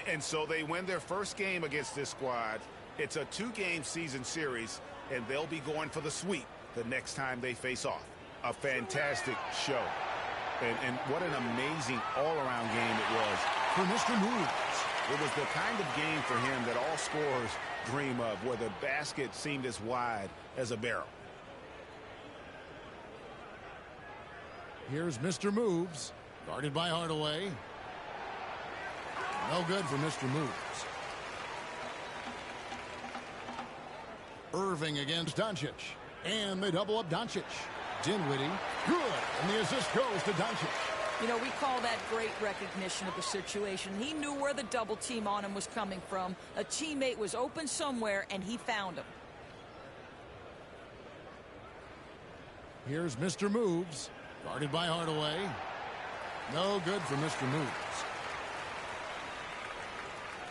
And so they win their first game against this squad. It's a 2-game season series, and they'll be going for the sweep the next time they face off. A fantastic show. And what an amazing all-around game it was for Mr. Moves. It was the kind of game for him that all scorers dream of, where the basket seemed as wide as a barrel. Here's Mr. Moves, guarded by Hardaway. No good for Mr. Moves. Irving against Doncic. And they double up Doncic. Dinwiddie, good. And the assist goes to Doncic. You know, we call that great recognition of the situation. He knew where the double team on him was coming from. A teammate was open somewhere, and he found him. Here's Mr. Moves, guarded by Hardaway. No good for Mr. Moves.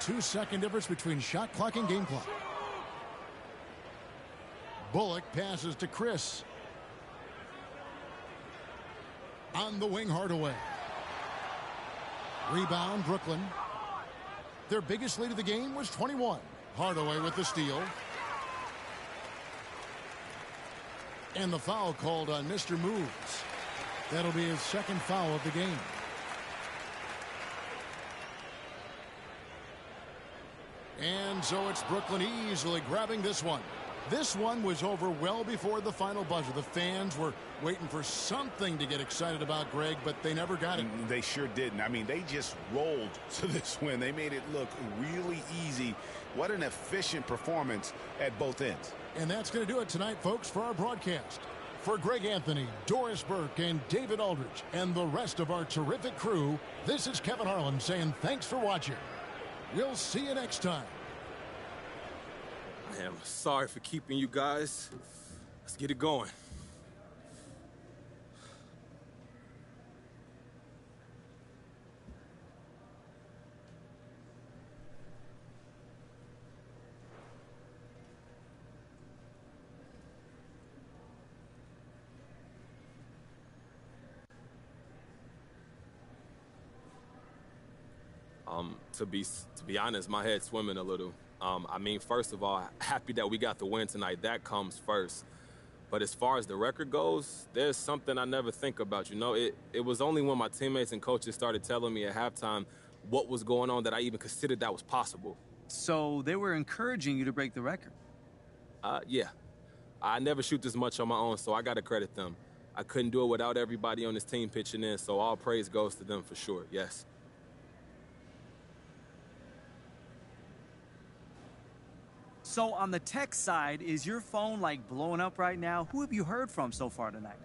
2-second difference between shot clock and game clock. Bullock passes to Chris. On the wing, Hardaway. Rebound, Brooklyn. Their biggest lead of the game was 21. Hardaway with the steal. And the foul called on Mr. Moves. That'll be his second foul of the game. And so it's Brooklyn easily grabbing this one. This one was over well before the final buzzer. The fans were waiting for something to get excited about, Greg, but they never got it. They sure didn't. I mean, they just rolled to this win. They made it look really easy. What an efficient performance at both ends. And that's going to do it tonight, folks, for our broadcast. For Greg Anthony, Doris Burke, and David Aldridge, and the rest of our terrific crew, this is Kevin Harlan saying thanks for watching. We'll see you next time. Man, I'm sorry for keeping you guys. Let's get it going. To be honest, my head's swimming a little. I mean, first of all, happy that we got the win tonight. That comes first. But as far as the record goes, there's something I never think about. You know, it was only when my teammates and coaches started telling me at halftime what was going on that I even considered that was possible. So they were encouraging you to break the record? Yeah. I never shoot this much on my own, so I got to credit them. I couldn't do it without everybody on this team pitching in, so all praise goes to them for sure, yes. So on the tech side, is your phone like blowing up right now? Who have you heard from so far tonight?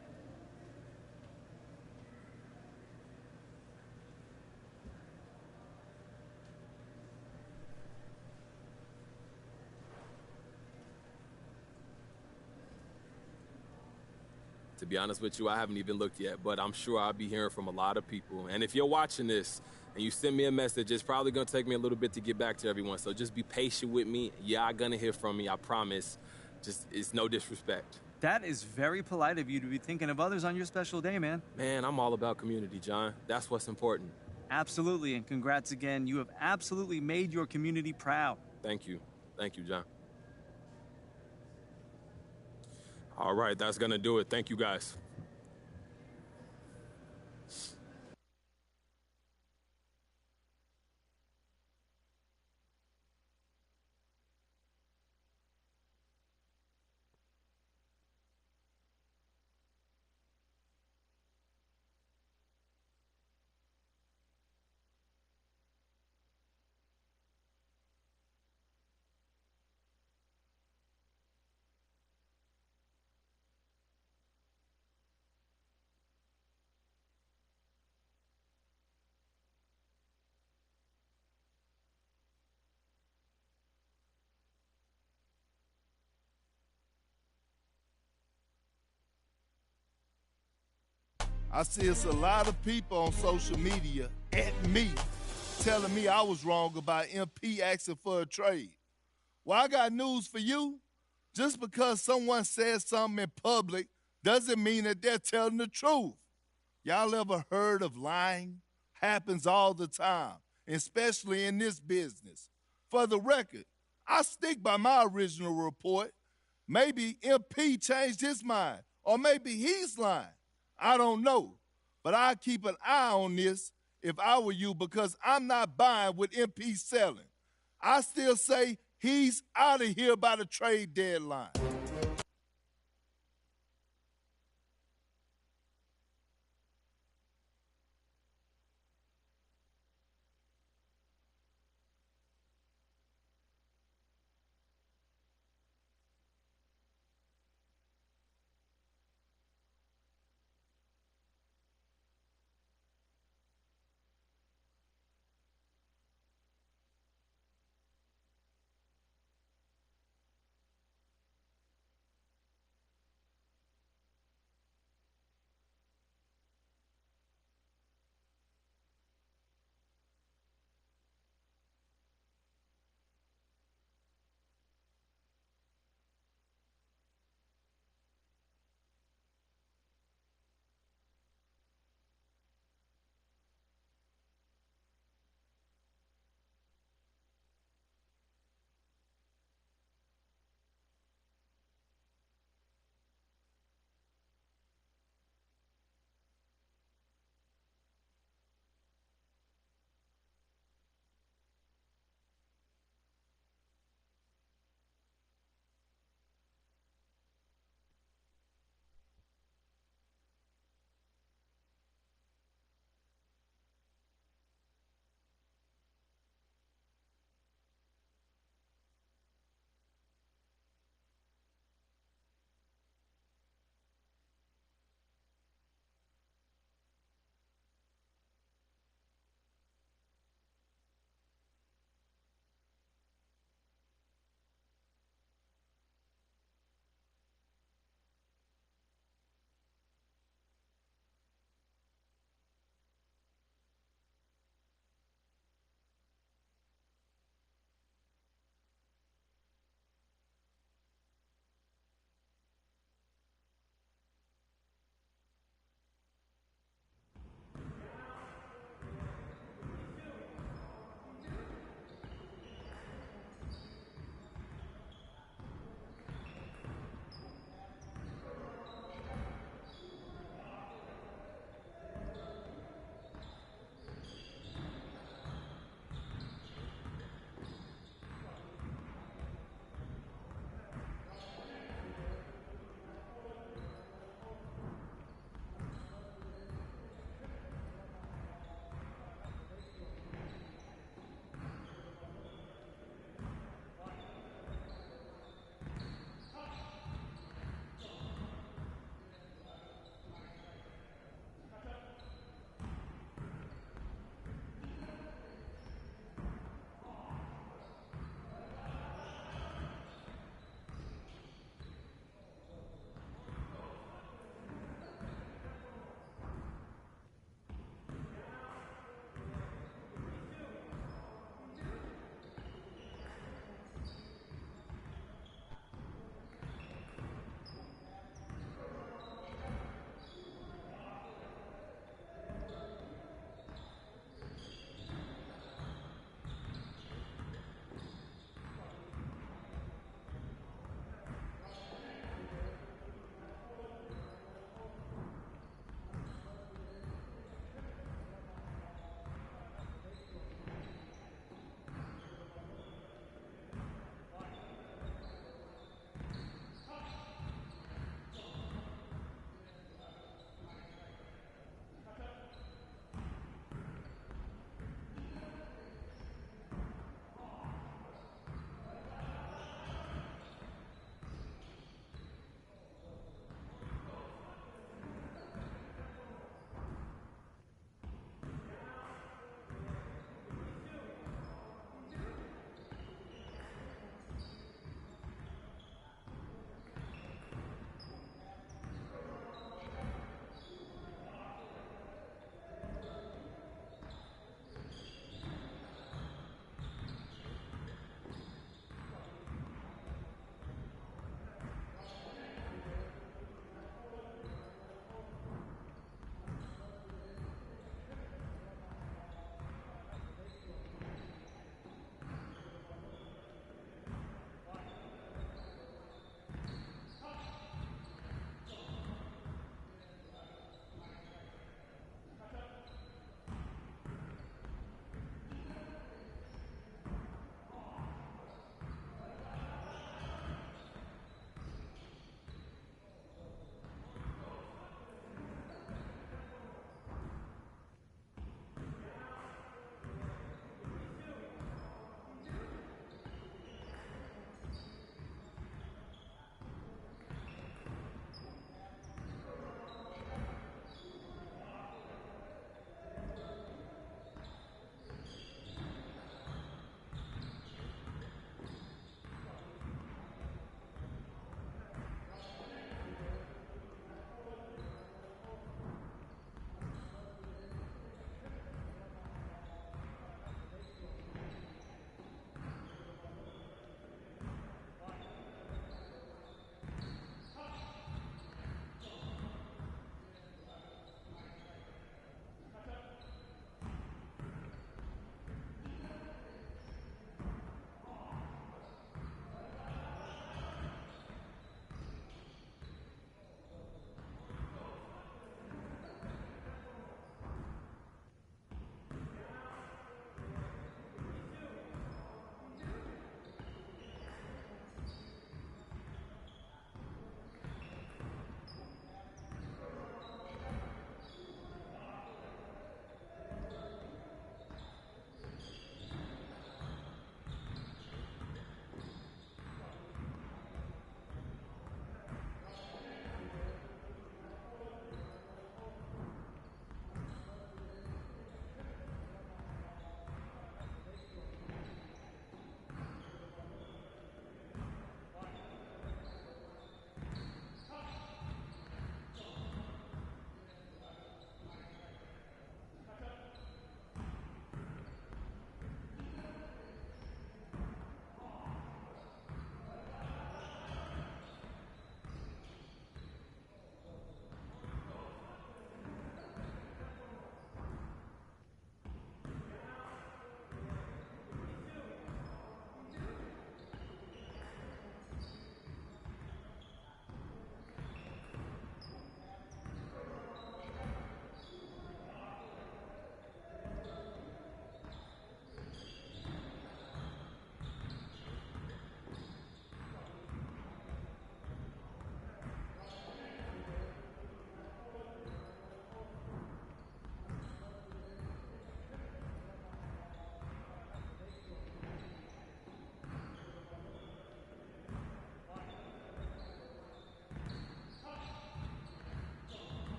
To be honest with you, I haven't even looked yet, but I'm sure I'll be hearing from a lot of people. And if you're watching this and you send me a message, it's probably going to take me a little bit to get back to everyone. So just be patient with me. Yeah, I'm going to hear from me, I promise. Just, it's no disrespect. That is very polite of you to be thinking of others on your special day, man. Man, I'm all about community, John. That's what's important. Absolutely, and congrats again. You have absolutely made your community proud. Thank you. Thank you, John. All right, that's going to do it. Thank you, guys. I see it's a lot of people on social media at me telling me I was wrong about MP asking for a trade. Well, I got news for you. Just because someone says something in public doesn't mean that they're telling the truth. Y'all ever heard of lying? Happens all the time. especially in this business. For the record, I stick by my original report. Maybe MP changed his mind, or maybe he's lying. I don't know, but I keep an eye on this if I were you, because I'm not buying what MP selling. I still say he's out of here by the trade deadline.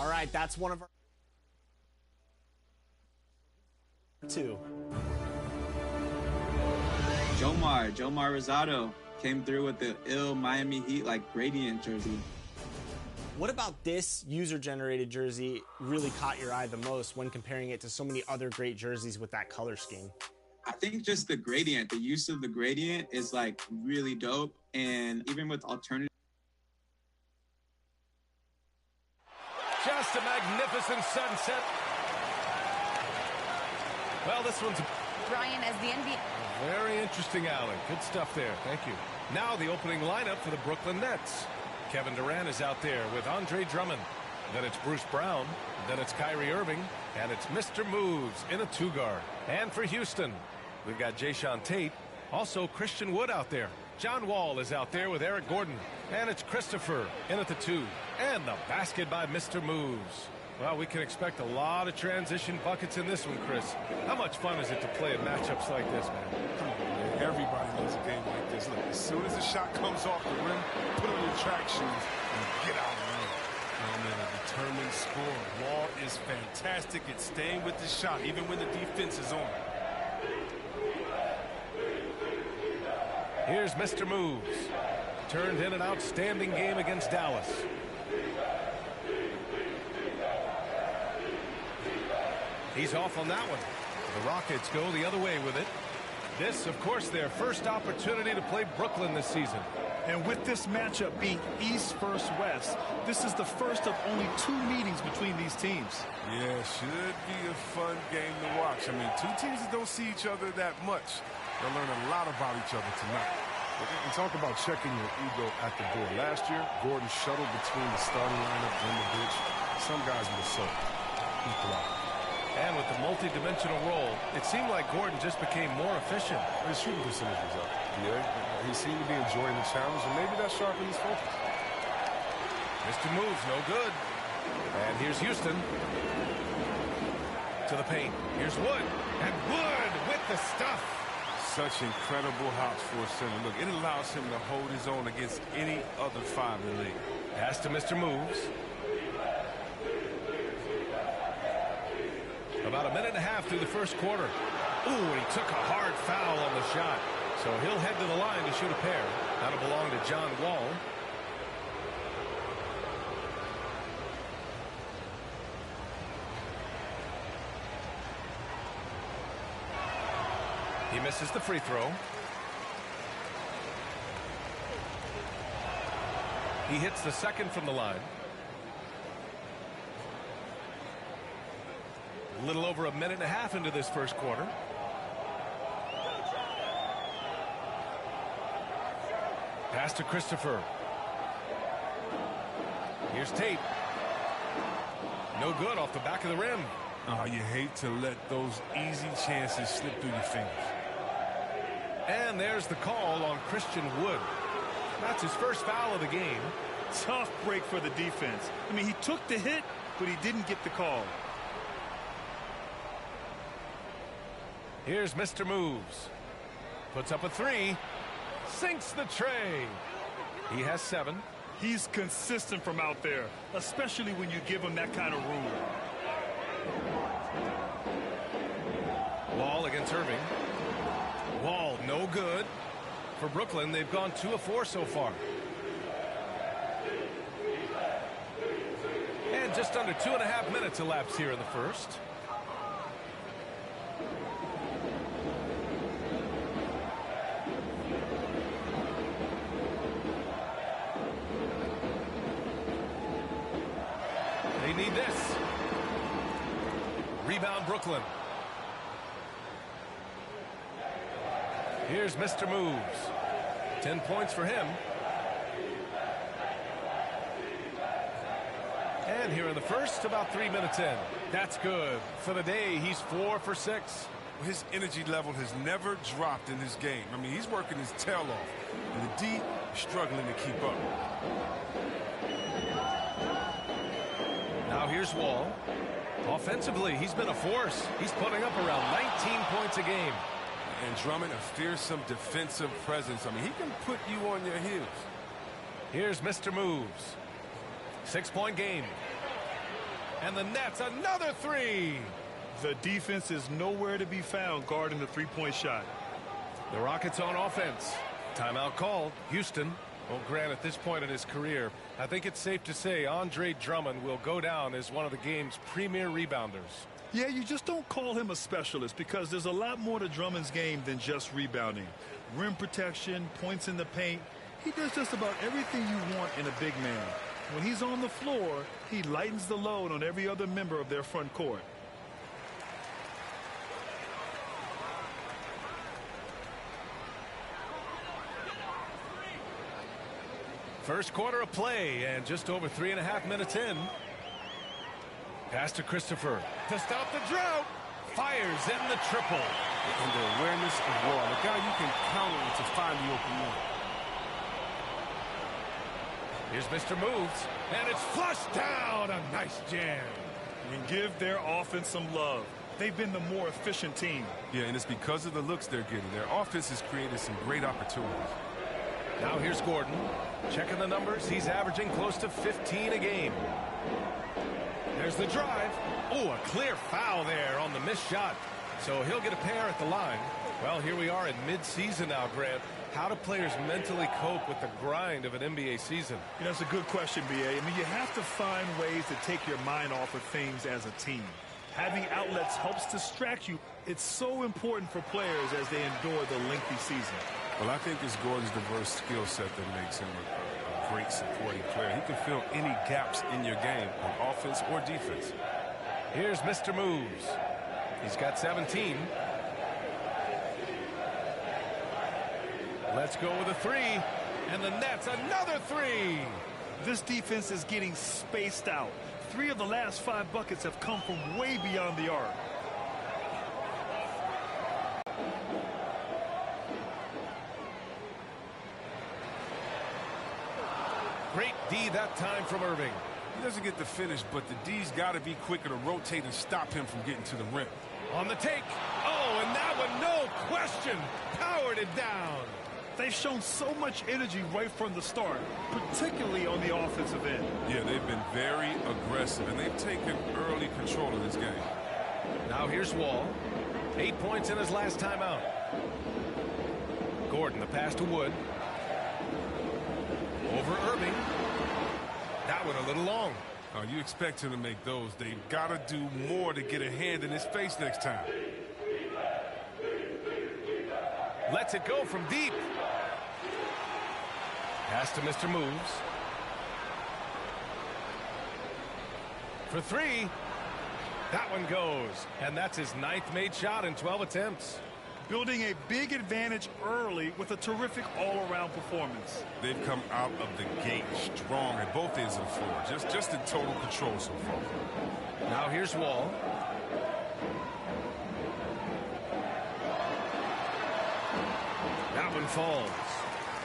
All right, that's one of our two. Jomar Rosado came through with the ill Miami Heat like gradient jersey. What about this user-generated jersey really caught your eye the most when comparing it to so many other great jerseys with that color scheme? I think just the gradient, the use of the gradient is like really dope. And even with alternative. Just a magnificent sunset. Well, this one's Brian as the NBA. very interesting, Allen. Good stuff there. Thank you. Now the opening lineup for the Brooklyn Nets. Kevin Durant is out there with Andre Drummond. Then it's Bruce Brown. Then it's Kyrie Irving. And it's Mr. Moves in a two-guard. And for Houston, we've got Jayshawn Tate. Also Christian Wood out there. John Wall is out there with Eric Gordon. And it's Christopher in at the 2. And the basket by Mr. Moves. Well, we can expect a lot of transition buckets in this one, Chris. How much fun is it to play in matchups like this, man? Come on, man. Everybody loves a game like this. Look, as soon as the shot comes off the rim, put on your track shoes and get out of the rim. Oh, man, a determined scorer. Wall is fantastic at staying with the shot, even when the defense is on. Here's Mr. Moves. Turned in an outstanding game against Dallas. He's off on that one. The Rockets go the other way with it. This, of course, their first opportunity to play Brooklyn this season. And with this matchup being East versus West, this is the first of only 2 meetings between these teams. Yeah, should be a fun game to watch. I mean, 2 teams that don't see each other that much. They'll learn a lot about each other tonight. And talk about checking your ego at the door. Last year, Gordon shuttled between the starting lineup and the bench. Some guys were so. He blocked. And with the multi-dimensional role, it seemed like Gordon just became more efficient. His shooting percentage was up. Yeah, he seemed to be enjoying the challenge, and maybe that sharpened his focus. Mr. Moves, no good. And here's Houston. To the paint. Here's Wood. And Wood with the stuff. Such incredible hops for a center. Look, it allows him to hold his own against any other 5 in the league. Pass to Mr. Moves. About a minute and a half through the first quarter. Ooh, and he took a hard foul on the shot. So he'll head to the line to shoot a pair. That'll belong to John Wall. He misses the free throw. He hits the second from the line. A little over a minute and a half into this first quarter. Pass to Christopher. Here's Tate. No good off the back of the rim. Oh, you hate to let those easy chances slip through your fingers. And there's the call on Christian Wood. That's his first foul of the game. Tough break for the defense. I mean, he took the hit, but he didn't get the call. Here's Mr. Moves. Puts up a 3. Sinks the tray. He has 7. He's consistent from out there, especially when you give him that kind of room. Wall against Irving. Wall, no good. For Brooklyn, they've gone 2 of 4 so far. And just under 2.5 minutes elapsed here in the first. They need this. Rebound Brooklyn. Here's Mr. Moves. 10 points for him. And here in the first, about 3 minutes in. That's good. For the day, he's 4 for 6. His energy level has never dropped in this game. I mean, he's working his tail off. And the D is struggling to keep up. Now here's Wall. Offensively, he's been a force. He's putting up around 19 points a game. And Drummond, a fearsome defensive presence. I mean, he can put you on your heels. Here's Mr. Moves. 6-point game. And the Nets, another three. The defense is nowhere to be found guarding the three-point shot. The Rockets on offense. Timeout called. Houston. Well, Grant, at this point in his career, I think it's safe to say Andre Drummond will go down as one of the game's premier rebounders. Yeah, you just don't call him a specialist because there's a lot more to Drummond's game than just rebounding. Rim protection, points in the paint. He does just about everything you want in a big man. When he's on the floor, he lightens the load on every other member of their front court. First quarter of play and just over 3.5 minutes in. Pass to Christopher to stop the drought. Fires in the triple. And the awareness of Wall, the guy you can count on to find the open man. Here's Mr. Moves, and it's flushed down. A nice jam. And give their offense some love. They've been the more efficient team. Yeah, and it's because of the looks they're getting. Their offense has created some great opportunities. Now here's Gordon. Checking the numbers. He's averaging close to 15 a game. There's the drive. Oh, a clear foul there on the missed shot. So he'll get a pair at the line. Well, here we are in mid-season now, Grant. How do players mentally cope with the grind of an NBA season? You know, that's a good question, B.A. I mean, you have to find ways to take your mind off of things as a team. Having outlets helps distract you. It's so important for players as they endure the lengthy season. Well, I think it's Gordon's diverse skill set that makes him a great supporting player. He can fill any gaps in your game on offense or defense. Here's Mr. Moves. He's got 17. Let's go with a three. And the Nets, another three. This defense is getting spaced out. 3 of the last 5 buckets have come from way beyond the arc. Great D that time from Irving. He doesn't get the finish, but the D's got to be quicker to rotate and stop him from getting to the rim. On the take. Oh, and that one, no question, powered it down. They've shown so much energy right from the start, particularly on the offensive end. Yeah, they've been very aggressive, and they've taken early control of this game. Now here's Wall. 8 points in his last time out. Gordon, the pass to Wood. Over Irving. That one a little long. Oh, you expect him to make those. They've got to do more to get a hand in his face next time. Lets it go from deep. Pass to Mr. Moves. For three. That one goes. And that's his 9th made shot in 12 attempts. Building a big advantage early with a terrific all-around performance. They've come out of the gate strong at both ends of the floor. Just in total control so far. Now here's Wall. That one falls.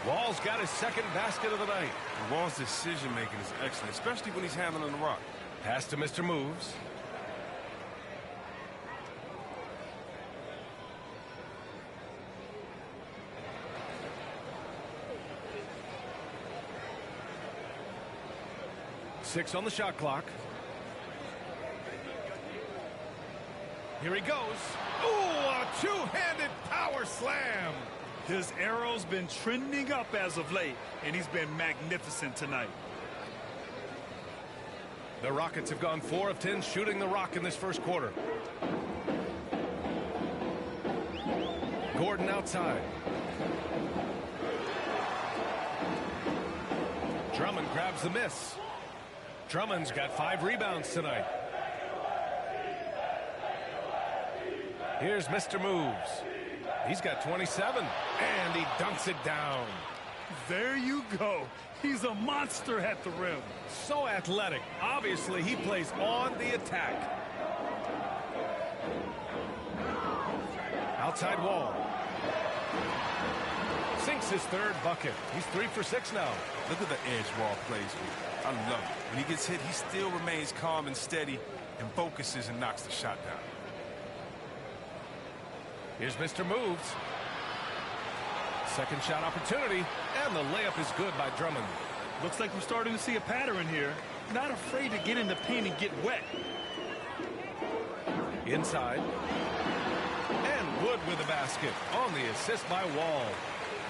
Wall's got his second basket of the night. Wall's decision-making is excellent, especially when he's handling the rock. Pass to Mr. Moves. Six on the shot clock. Here he goes. Ooh, a two-handed power slam. His arrow's been trending up as of late, and he's been magnificent tonight. The Rockets have gone 4 of 10 shooting the rock in this first quarter. Gordon outside. Drummond grabs the miss. Drummond's got 5 rebounds tonight. Here's Mr. Moves. He's got 27, and he dunks it down. There you go. He's a monster at the rim. So athletic. Obviously, he plays on the attack. Outside Wall. Sinks his 3rd bucket. He's 3 for 6 now. Look at the edge Wall plays with. I love it. When he gets hit, he still remains calm and steady and focuses and knocks the shot down. Here's Mr. Moves. Second shot opportunity, and the layup is good by Drummond. Looks like we're starting to see a pattern here. not afraid to get in the paint and get wet. Inside. And Wood with the basket on the assist by Wall.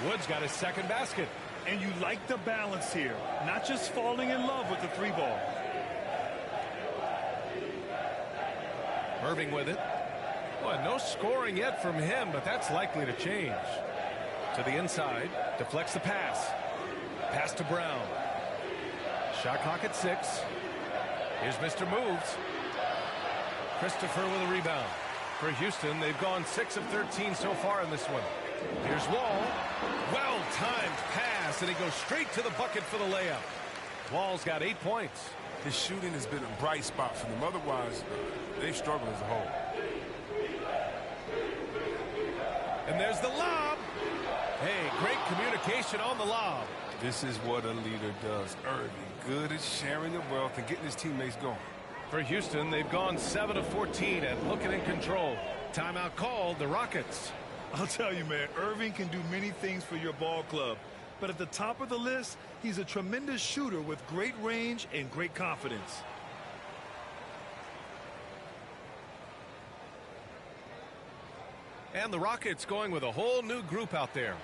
Wood's got his second basket. And you like the balance here, not just falling in love with the three ball. Irving with it. Well, no scoring yet from him, but that's likely to change. To the inside, deflects the pass. Pass to Brown. Shot clock at 6. Here's Mr. Moves. Christopher with a rebound. For Houston, they've gone 6 of 13 so far in this one. Here's Wall. Well-timed pass, and he goes straight to the bucket for the layup. Wall's got 8 points. His shooting has been a bright spot for them. Otherwise, they've struggled as a whole. And there's the lob. Hey, great communication on the lob. This is what a leader does. Irving, good at sharing the wealth and getting his teammates going. For Houston, they've gone 7 of 14 and looking in control. Timeout called, the Rockets. I'll tell you, man, Irving can do many things for your ball club. But at the top of the list, he's a tremendous shooter with great range and great confidence. And the Rockets going with a whole new group out there.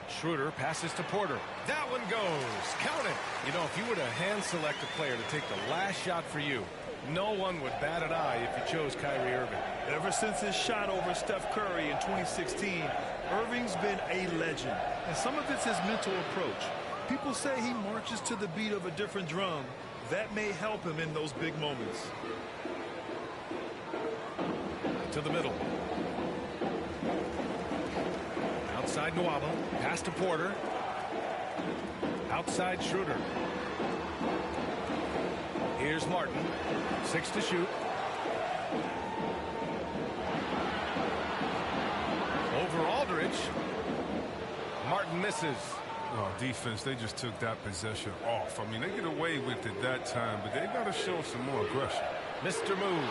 Schroeder passes to Porter. That one goes. Count it. You know, if you were to hand select a player to take the last shot for you, no one would bat an eye if you chose Kyrie Irving. Ever since his shot over Steph Curry in 2016, Irving's been a legend. And some of it's his mental approach. People say he marches to the beat of a different drum. That may help him in those big moments. To the middle. Outside Nwaba. Pass to Porter. Outside Schroeder. Here's Martin. 6 to shoot. Over Aldridge. Martin misses. Oh, defense, they just took that possession off. I mean, they get away with it that time, but they got to show some more aggression. Mr. Moves.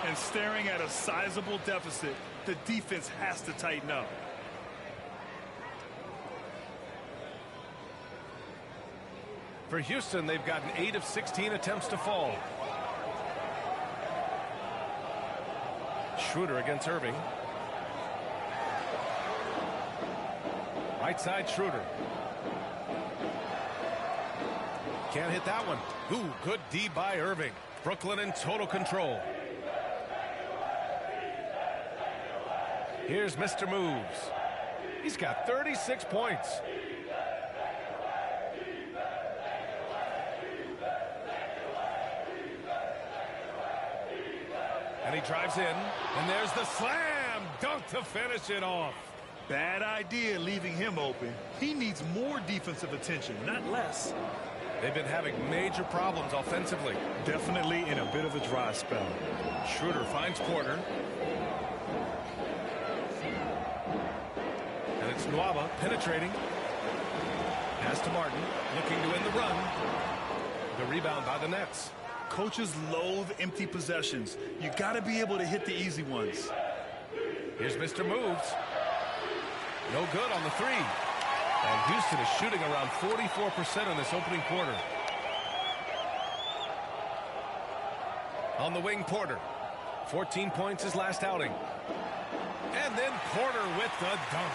And staring at a sizable deficit, the defense has to tighten up. For Houston, they've gotten 8 of 16 attempts to fall. Schroeder against Irving. Right side Schroeder. Can't hit that one. Ooh, good D by Irving. Brooklyn in total control. Here's Mr. Moves. He's got 36 points. And he drives in, and there's the slam dunk to finish it off. Bad idea leaving him open. He needs more defensive attention, not less. They've been having major problems offensively. Definitely in a bit of a dry spell. Schroeder finds Porter. And it's Nwaba penetrating. Pass to Martin, looking to win the run. The rebound by the Nets. Coaches loathe empty possessions. You got to be able to hit the easy ones. Here's Mr. Moves. No good on the 3. And Houston is shooting around 44% in this opening quarter. On the wing, Porter. 14 points his last outing. And then Porter with the dunk.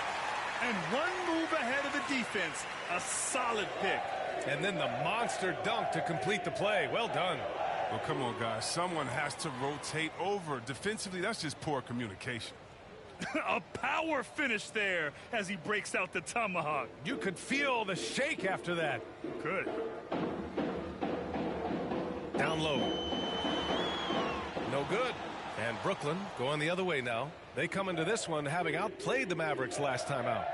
And one move ahead of the defense. A solid pick. And then the monster dunk to complete the play. Well done. Well, come on, guys. Someone has to rotate over. Defensively, that's just poor communication. A power finish there as he breaks out the tomahawk. You could feel the shake after that. Good. Down low. No good. And Brooklyn going the other way now. They come into this one having outplayed the Mavericks last time out.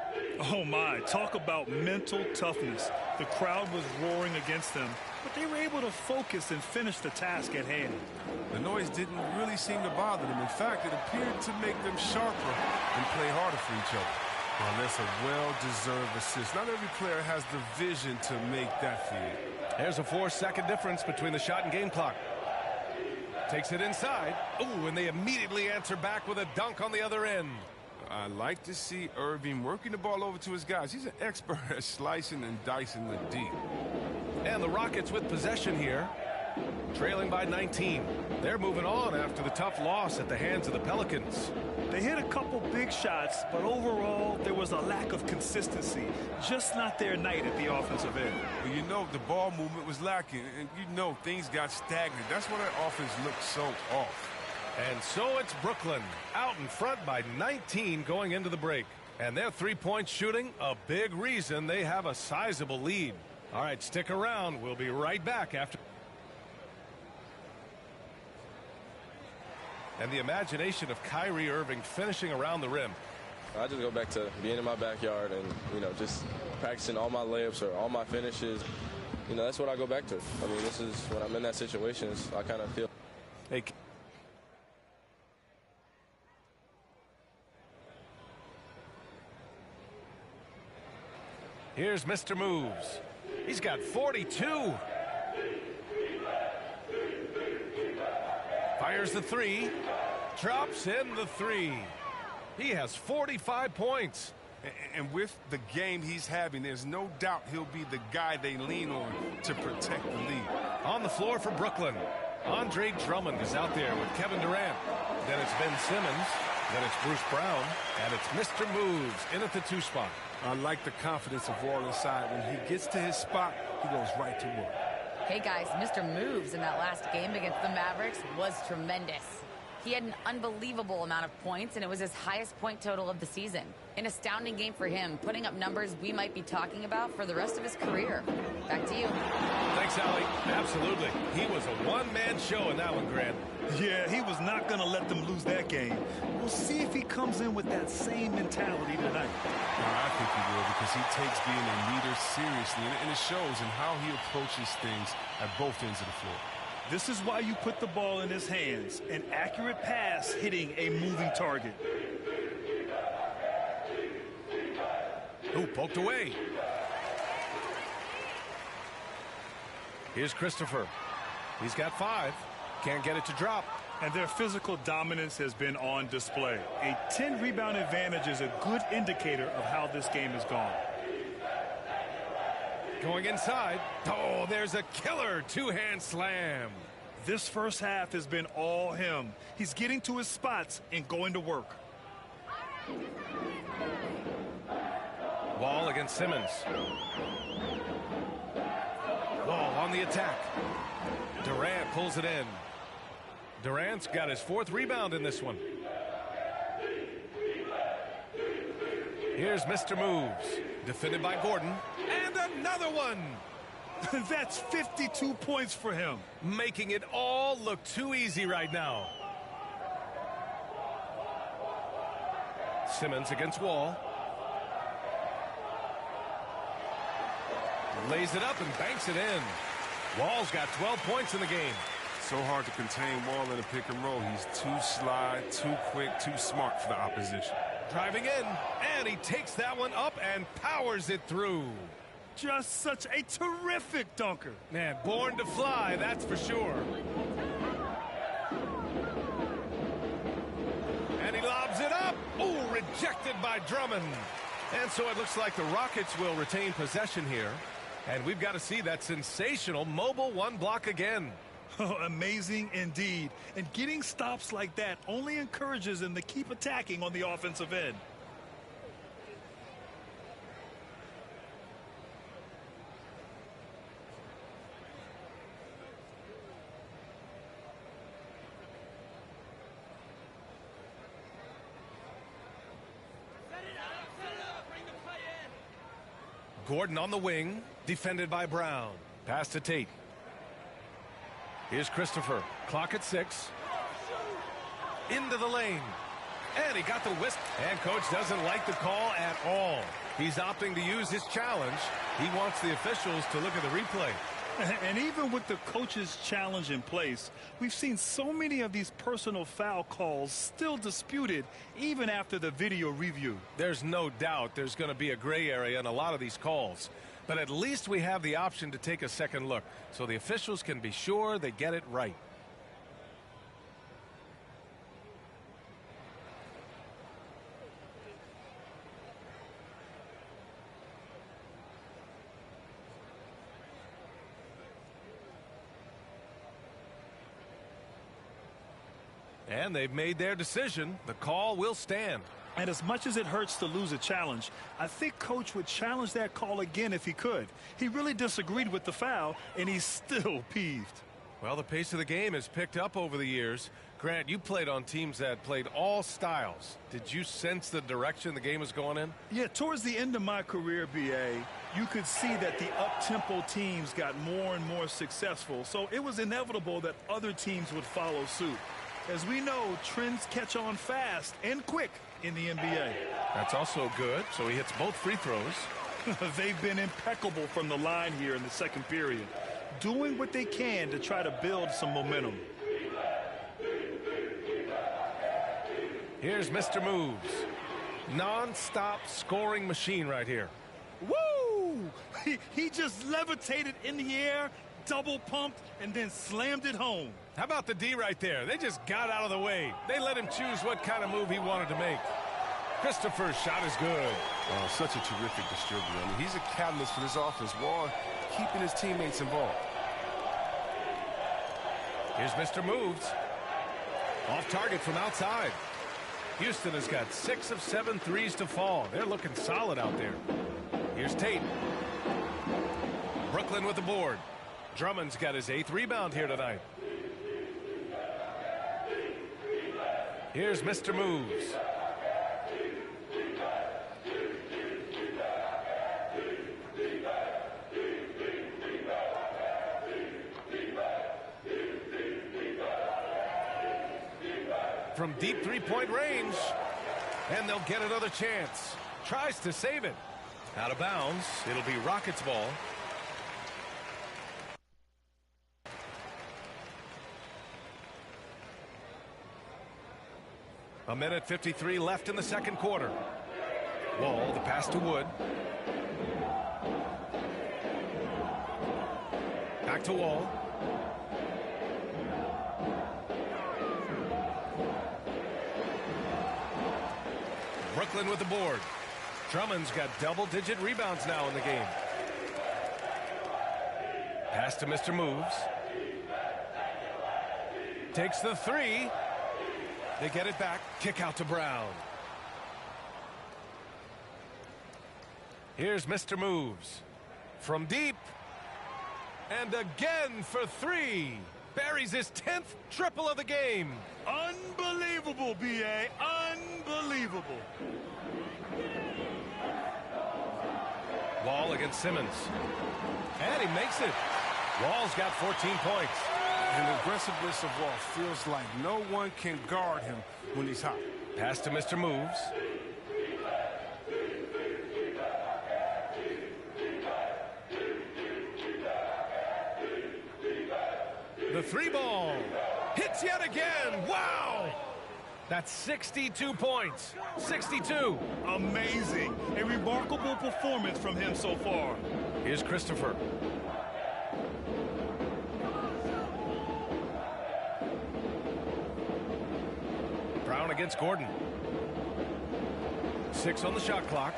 Oh, my. Talk about mental toughness. The crowd was roaring against them, but they were able to focus and finish the task at hand. The noise didn't really seem to bother them. In fact, it appeared to make them sharper and play harder for each other. Well, that's a well-deserved assist. Not every player has the vision to make that feed. There's a 4-second difference between the shot and game clock. Takes it inside. Ooh, and they immediately answer back with a dunk on the other end. I like to see Irving working the ball over to his guys. He's an expert at slicing and dicing the D. And the Rockets with possession here, trailing by 19. They're moving on after the tough loss at the hands of the Pelicans. They hit a couple big shots, but overall, there was a lack of consistency. Just not their night at the offensive end. Well, you know, the ball movement was lacking, and you know things got stagnant. That's why that offense looked so off. And so it's Brooklyn out in front by 19 going into the break. And their three-point shooting, a big reason they have a sizable lead. All right, stick around. We'll be right back after. And the imagination of Kyrie Irving finishing around the rim. I just go back to being in my backyard and, you know, just practicing all my layups or all my finishes. You know, that's what I go back to. I mean, this is when I'm in that situation, I kind of feel. Hey. Here's Mr. Moves. He's got 42. Fires the three. Drops in the three. He has 45 points. And with the game he's having, there's no doubt he'll be the guy they lean on to protect the lead. On the floor for Brooklyn, Andre Drummond is out there with Kevin Durant. Then it's Ben Simmons. Then it's Bruce Brown. And it's Mr. Moves in at the 2 spot. I like the confidence of Wall inside. When he gets to his spot, he goes right to work. Hey guys, Mr. Moves in that last game against the Mavericks was tremendous. He had an unbelievable amount of points, and it was his highest point total of the season. An astounding game for him, putting up numbers we might be talking about for the rest of his career. Back to you. Thanks, Allie. Absolutely. He was a one-man show in that one, Grant. Yeah, he was not going to let them lose that game. We'll see if he comes in with that same mentality tonight. I think he will, because he takes being a leader seriously, and it shows in how he approaches things at both ends of the floor. This is why you put the ball in his hands. An accurate pass hitting a moving target. Ooh, poked away. Here's Christopher. He's got 5. Can't get it to drop. And their physical dominance has been on display. A 10-rebound advantage is a good indicator of how this game has gone. Going inside. Oh, there's a killer 2-hand slam. This first half has been all him. He's getting to his spots and going to work. Wall against Simmons. Wall on the attack. Durant pulls it in. Durant's got his 4th rebound in this one. Here's Mr. Moves. Defended by Gordon. And another one. That's 52 points for him. Making it all look too easy right now. Simmons against Wall. Lays it up and banks it in. Wall's got 12 points in the game. So hard to contain Wall in a pick and roll. He's too sly, too quick, too smart for the opposition. Driving in, and he takes that one up and powers it through. Just such a terrific dunker. Man, born to fly, that's for sure. And he lobs it up. Ooh, rejected by Drummond. And so it looks like the Rockets will retain possession here. And we've got to see that sensational mobile 1 block again. Oh, amazing indeed. And getting stops like that only encourages them to keep attacking on the offensive end. Gordon on the wing, defended by Brown. Pass to Tate. Here's Christopher. Clock at 6. Into the lane. And he got the whisk. And coach doesn't like the call at all. He's opting to use his challenge. He wants the officials to look at the replay. And even with the coach's challenge in place, we've seen so many of these personal foul calls still disputed even after the video review. There's no doubt there's going to be a gray area in a lot of these calls. But at least we have the option to take a second look so the officials can be sure they get it right. And they've made their decision. The call will stand. And as much as it hurts to lose a challenge, I think Coach would challenge that call again if he could. He really disagreed with the foul, and he's still peeved. Well, the pace of the game has picked up over the years. Grant, you played on teams that played all styles. Did you sense the direction the game was going in? Yeah, towards the end of my career, B.A., you could see that the up-tempo teams got more and more successful, so it was inevitable that other teams would follow suit. As we know, trends catch on fast and quick in the NBA. That's also good, so he hits both free throws. They've been impeccable from the line here in the second period, doing what they can to try to build some momentum. Here's Mr. Moves. Non-stop scoring machine right here. Woo! He just levitated in the air, double pumped, and then slammed it home. How about the D right there? They just got out of the way. They let him choose what kind of move he wanted to make. Christopher's shot is good. Oh, such a terrific distributor. I mean, he's a catalyst for this offense. Wall keeping his teammates involved. Here's Mr. Moves. Off target from outside. Houston has got 6 of 7 threes to fall. They're looking solid out there. Here's Tate. Brooklyn with the board. Drummond's got his 8th rebound here tonight. Here's Mr. Moves. From deep three-point range, and they'll get another chance. Tries to save it. Out of bounds. It'll be Rockets ball. A minute 53 left in the second quarter. Wall, the pass to Wood. Back to Wall. Brooklyn with the board. Drummond's got double-digit rebounds now in the game. Pass to Mr. Moves. Takes the three. They get it back. Kick out to Brown. Here's Mr. Moves. From deep. And again for three. Buries his 10th triple of the game. Unbelievable, B.A. Unbelievable. Wall against Simmons. And he makes it. Wall's got 14 points. And the aggressiveness of Wall feels like no one can guard him when he's hot. Pass to Mr. Moves. The three ball hits yet again. Wow! That's 62 points. 62. Amazing. A remarkable performance from him so far. Here's Christopher. Brown against Gordon. 6 on the shot clock.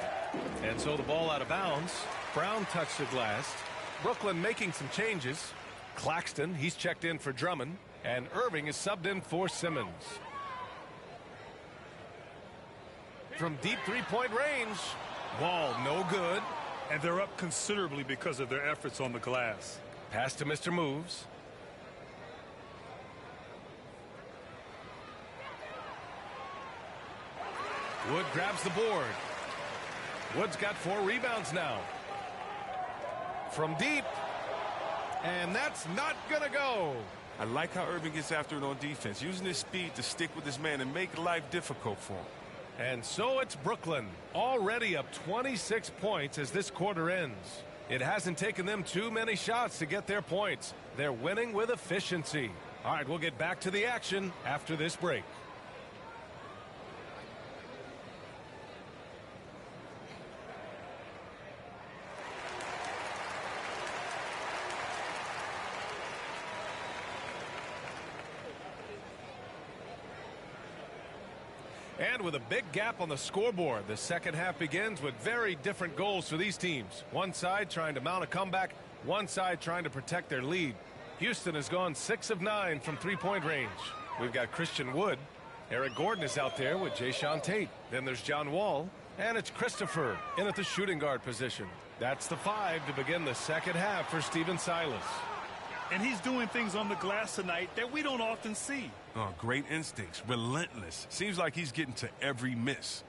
And so the ball out of bounds. Brown touched it last. Brooklyn making some changes. Claxton, he's checked in for Drummond. And Irving is subbed in for Simmons. From deep three-point range. Wall no good. And they're up considerably because of their efforts on the glass. Pass to Mr. Moves. Wood grabs the board. Wood's got 4 rebounds now. From deep. And that's not going to go. I like how Irving gets after it on defense, using his speed to stick with his man and make life difficult for him. And so it's Brooklyn, already up 26 points as this quarter ends. It hasn't taken them too many shots to get their points. They're winning with efficiency. All right, we'll get back to the action after this break. And with a big gap on the scoreboard, the second half begins with very different goals for these teams. One side trying to mount a comeback, one side trying to protect their lead. Houston has gone 6 of 9 from three-point range. We've got Christian Wood. Eric Gordon is out there with Jayshawn Tate. Then there's John Wall. And it's Christopher in at the shooting guard position. That's the 5 to begin the second half for Stephen Silas. And he's doing things on the glass tonight that we don't often see. Oh, great instincts, relentless. Seems like he's getting to every miss.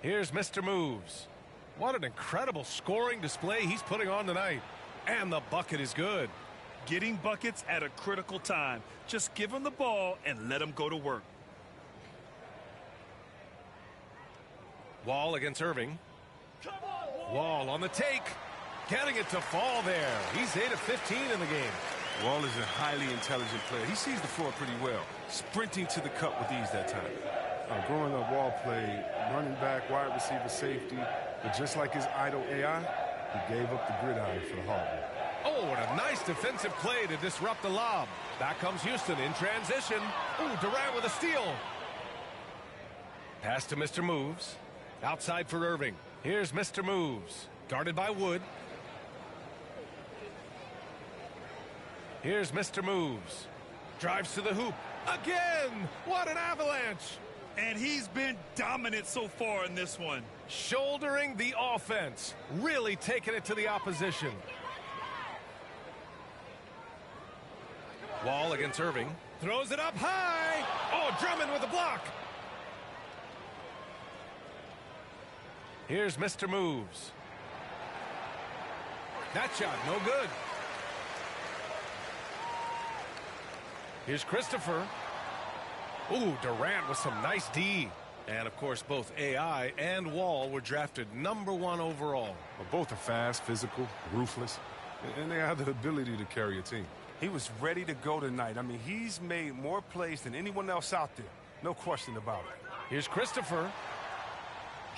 Here's Mr. Moves. What an incredible scoring display he's putting on tonight. And the bucket is good. Getting buckets at a critical time. Just give him the ball and let him go to work. Wall against Irving. Wall on the take. Getting it to fall there. He's 8 of 15 in the game. Wall is a highly intelligent player. He sees the floor pretty well. Sprinting to the cup with ease that time. Growing up, Wall played running back, wide receiver, safety. But just like his idol AI, he gave up the gridiron for the hardwood. Oh, what a nice defensive play to disrupt the lob. Back comes Houston in transition. Ooh, Durant with a steal. Pass to Mr. Moves. Outside for Irving. Here's Mr. Moves. Guarded by Wood. Here's Mr. Moves. Drives to the hoop. Again! What an avalanche! And he's been dominant so far in this one. Shouldering the offense. Really taking it to the opposition. Wall against Irving. Throws it up high. Oh, Drummond with a block. Here's Mr. Moves. That shot, no good. Here's Christopher. Ooh, Durant with some nice D. And, of course, both AI and Wall were drafted #1 overall. Well, both are fast, physical, ruthless, and they have the ability to carry a team. He was ready to go tonight. I mean, he's made more plays than anyone else out there. No question about it. Here's Christopher.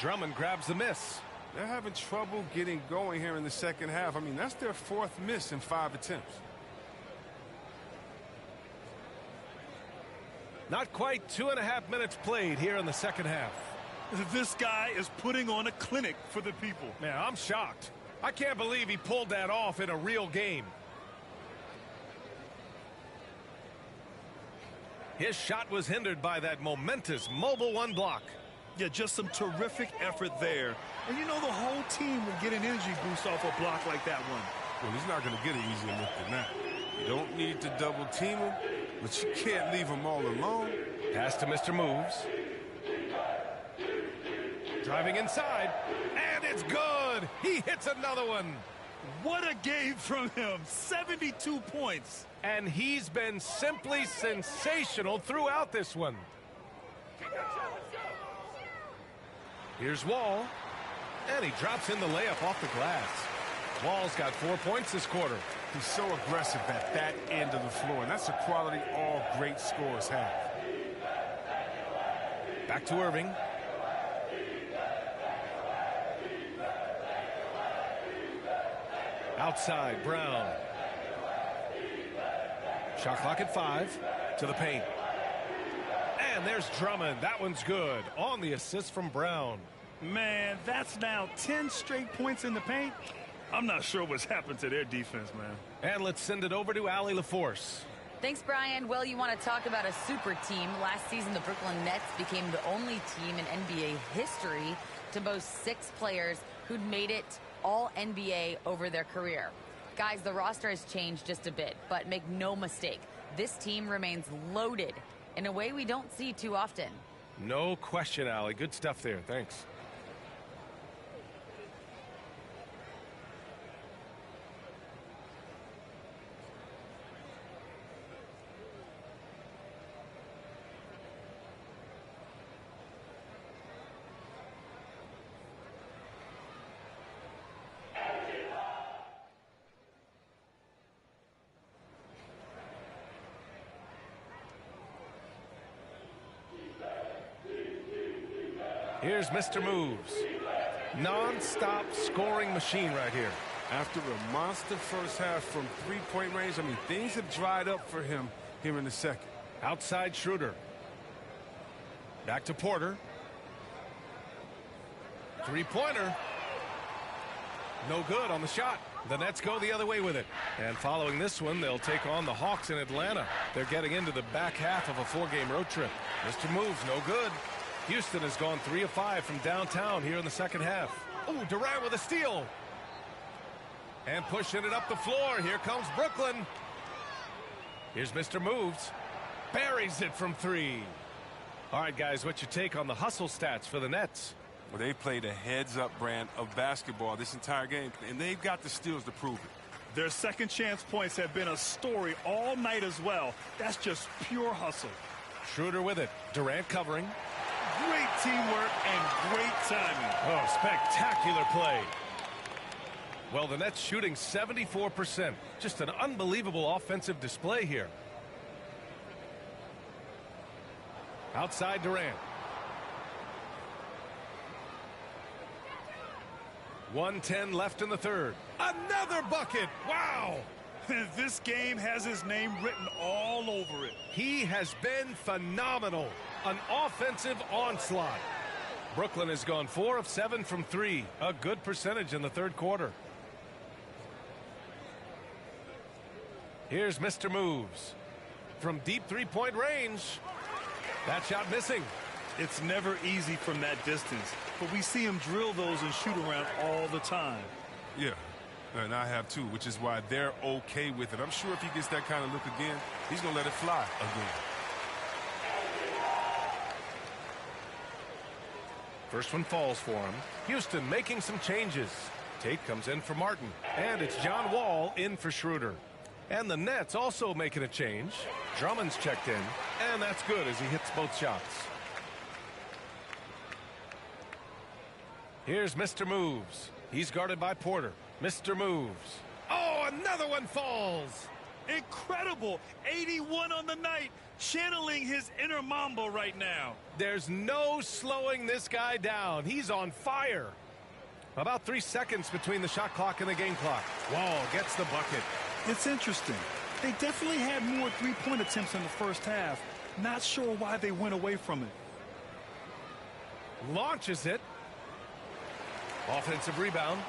Drummond grabs the miss. They're having trouble getting going here in the second half. I mean, that's their 4th miss in 5 attempts. Not quite 2.5 minutes played here in the second half. This guy is putting on a clinic for the people. Man, I'm shocked. I can't believe he pulled that off in a real game. His shot was hindered by that momentous Mobile One block. Yeah, just some terrific effort there. And you know the whole team will get an energy boost off a block like that one. Well, he's not going to get an easier look than that. You don't need to double team him, but you can't leave him all alone. Pass to Mr. Moves. Driving inside, and it's good. He hits another one. What a game from him. 72 points. And he's been simply sensational throughout this one. Here's Wall. And he drops in the layup off the glass. Wall's got 4 points this quarter. He's so aggressive at that end of the floor, and that's a quality all great scorers have. Back to Irving. Outside, Brown. Shot clock at 5. To the paint. And there's Drummond. That one's good. On the assist from Brown. Man, that's now 10 straight points in the paint. I'm not sure what's happened to their defense, man. And let's send it over to Allie LaForce. Thanks, Brian. Well, you want to talk about a super team. Last season, the Brooklyn Nets became the only team in NBA history to boast 6 players who'd made it all NBA over their career. Guys, the roster has changed just a bit, but make no mistake, this team remains loaded in a way we don't see too often. No question, Allie. Good stuff there. Thanks. Here's Mr. Moves. Non-stop scoring machine right here. After a monster first half from three-point range, I mean, things have dried up for him here in the second. Outside Schroeder. Back to Porter. Three-pointer. No good on the shot. The Nets go the other way with it. And following this one, they'll take on the Hawks in Atlanta. They're getting into the back half of a 4-game road trip. Mr. Moves, no good. Houston has gone 3 of 5 from downtown here in the second half. Oh, Durant with a steal. And pushing it up the floor. Here comes Brooklyn. Here's Mr. Moves. Buries it from 3. All right, guys, what's your take on the hustle stats for the Nets? Well, they played a heads-up brand of basketball this entire game, and they've got the steals to prove it. Their second chance points have been a story all night as well. That's just pure hustle. Schroeder with it. Durant covering. Great teamwork and great timing. Oh, spectacular play. Well, the Nets shooting 74%. Just an unbelievable offensive display here. Outside Durant. 1:10 left in the third. Another bucket. Wow. This game has his name written all over it. He has been phenomenal. An offensive onslaught. Brooklyn has gone 4 of 7 from 3. A good percentage in the third quarter. Here's Mr. Moves. From deep three-point range. That shot missing. It's never easy from that distance, but we see him drill those and shoot around all the time. Yeah, and I have too, which is why they're okay with it. I'm sure if he gets that kind of look again, he's going to let it fly again. First one falls for him. Houston making some changes. Tate comes in for Martin. And it's John Wall in for Schroeder. And the Nets also making a change. Drummond's checked in. And that's good as he hits both shots. Here's Mr. Moves. He's guarded by Porter. Mr. Moves. Oh, another one falls. Incredible. 81 on the night. Channeling his inner Mamba right now. There's no slowing this guy down. He's on fire. About 3 seconds between the shot clock and the game clock. Wall gets the bucket. It's interesting. They definitely had more three-point attempts in the first half. Not sure why they went away from it. Launches it. Offensive rebound.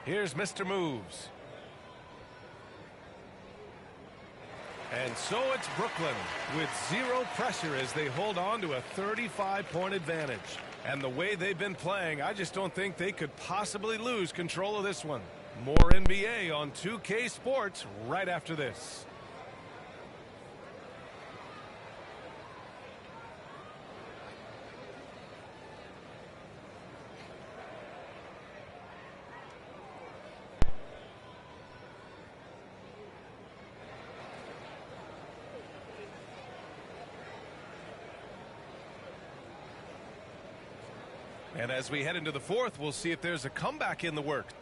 Here's Mr. Moves. And so it's Brooklyn with 0 pressure as they hold on to a 35-point advantage. And the way they've been playing, I just don't think they could possibly lose control of this one. More NBA on 2K Sports right after this. And as we head into the fourth, we'll see if there's a comeback in the works.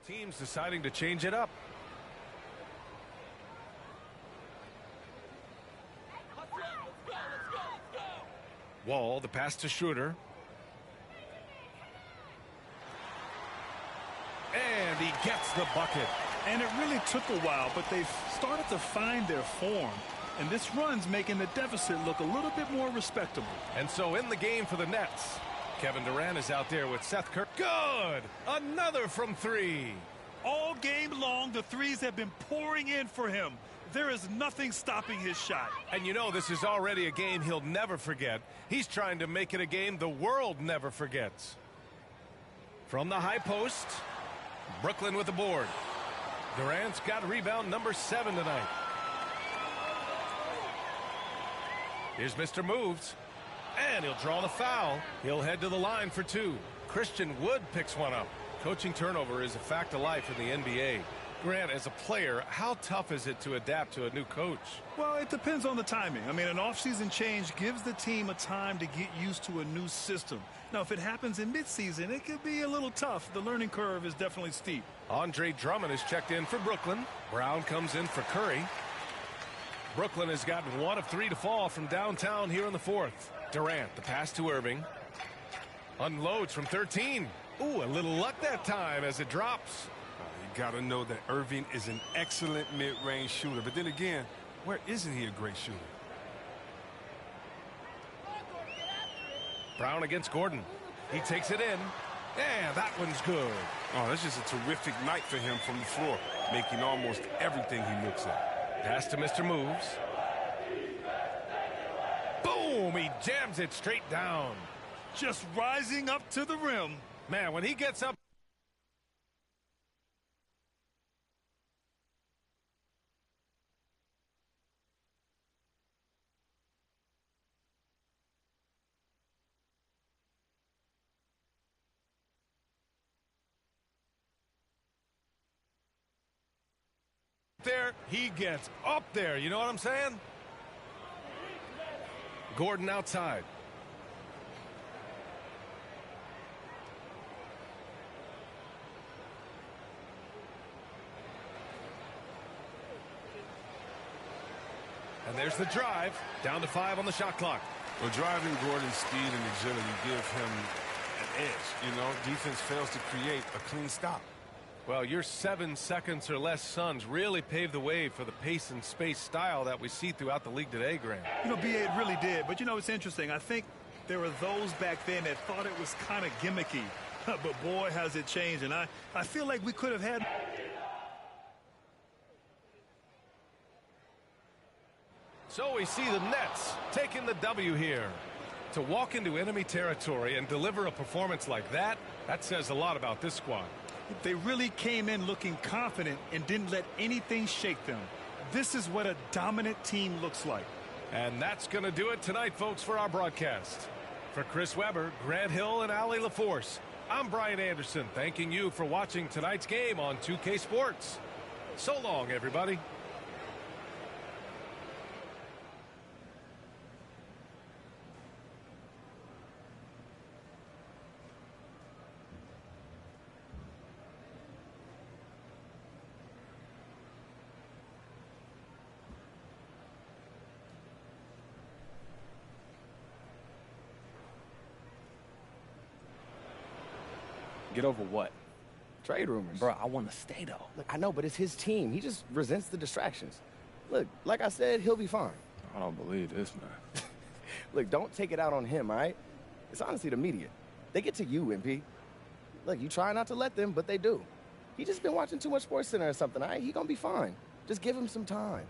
Teams deciding to change it up. Wall, the pass to Schroeder. And he gets the bucket. And it really took a while, but they've started to find their form. And this run's making the deficit look a little bit more respectable. And so in the game for the Nets, Kevin Durant is out there with Seth Curry. Good! Another from 3. All game long, the threes have been pouring in for him. There is nothing stopping his shot. And you know this is already a game he'll never forget. He's trying to make it a game the world never forgets. From the high post, Brooklyn with the board. Durant's got rebound number 7 tonight. Here's Mr. Moves. And he'll draw the foul. He'll head to the line for 2. Christian Wood picks one up. Coaching turnover is a fact of life in the NBA. Grant, as a player, how tough is it to adapt to a new coach? Well, it depends on the timing. I mean, an offseason change gives the team a time to get used to a new system. Now, if it happens in midseason, it could be a little tough. The learning curve is definitely steep. Andre Drummond is checked in for Brooklyn. Brown comes in for Curry. Brooklyn has gotten 1 of 3 to fall from downtown here in the fourth. Durant, the pass to Irving. Unloads from 13. Ooh, a little luck that time as it drops. You got to know that Irving is an excellent mid-range shooter. But then again, where isn't he a great shooter? Brown against Gordon. He takes it in. Yeah, that one's good. Oh, that's just a terrific night for him from the floor, making almost everything he looks at. Pass to Mr. Moves. Boom! He jams it straight down. Just rising up to the rim. Man, when he gets up. There, he gets up there. You know what I'm saying? Gordon outside. And there's the drive. Down to 5 on the shot clock. Well, driving Gordon's speed and agility give him an edge. You know, defense fails to create a clean stop. Well, your 7 seconds or less Suns really paved the way for the pace and space style that we see throughout the league today, Grant. You know, B.A., it really did. But, you know, it's interesting. I think there were those back then that thought it was kind of gimmicky. But, boy, has it changed. And I feel like we could have had... So we see the Nets taking the W here. To walk into enemy territory and deliver a performance like that, that says a lot about this squad. They really came in looking confident and didn't let anything shake them. This is what a dominant team looks like. And that's going to do it tonight, folks, for our broadcast. For Chris Webber, Grant Hill, and Allie LaForce, I'm Brian Anderson, thanking you for watching tonight's game on 2K Sports. So long, everybody. Get over what? Trade rumors. Bro, I want to stay, though. Look, I know, but it's his team. He just resents the distractions. Look, like I said, he'll be fine. I don't believe this, man. Look, don't take it out on him, all right? It's honestly the media. They get to you, MP. Look, you try not to let them, but they do. He just been watching too much SportsCenter or something, all right? He gonna be fine. Just give him some time.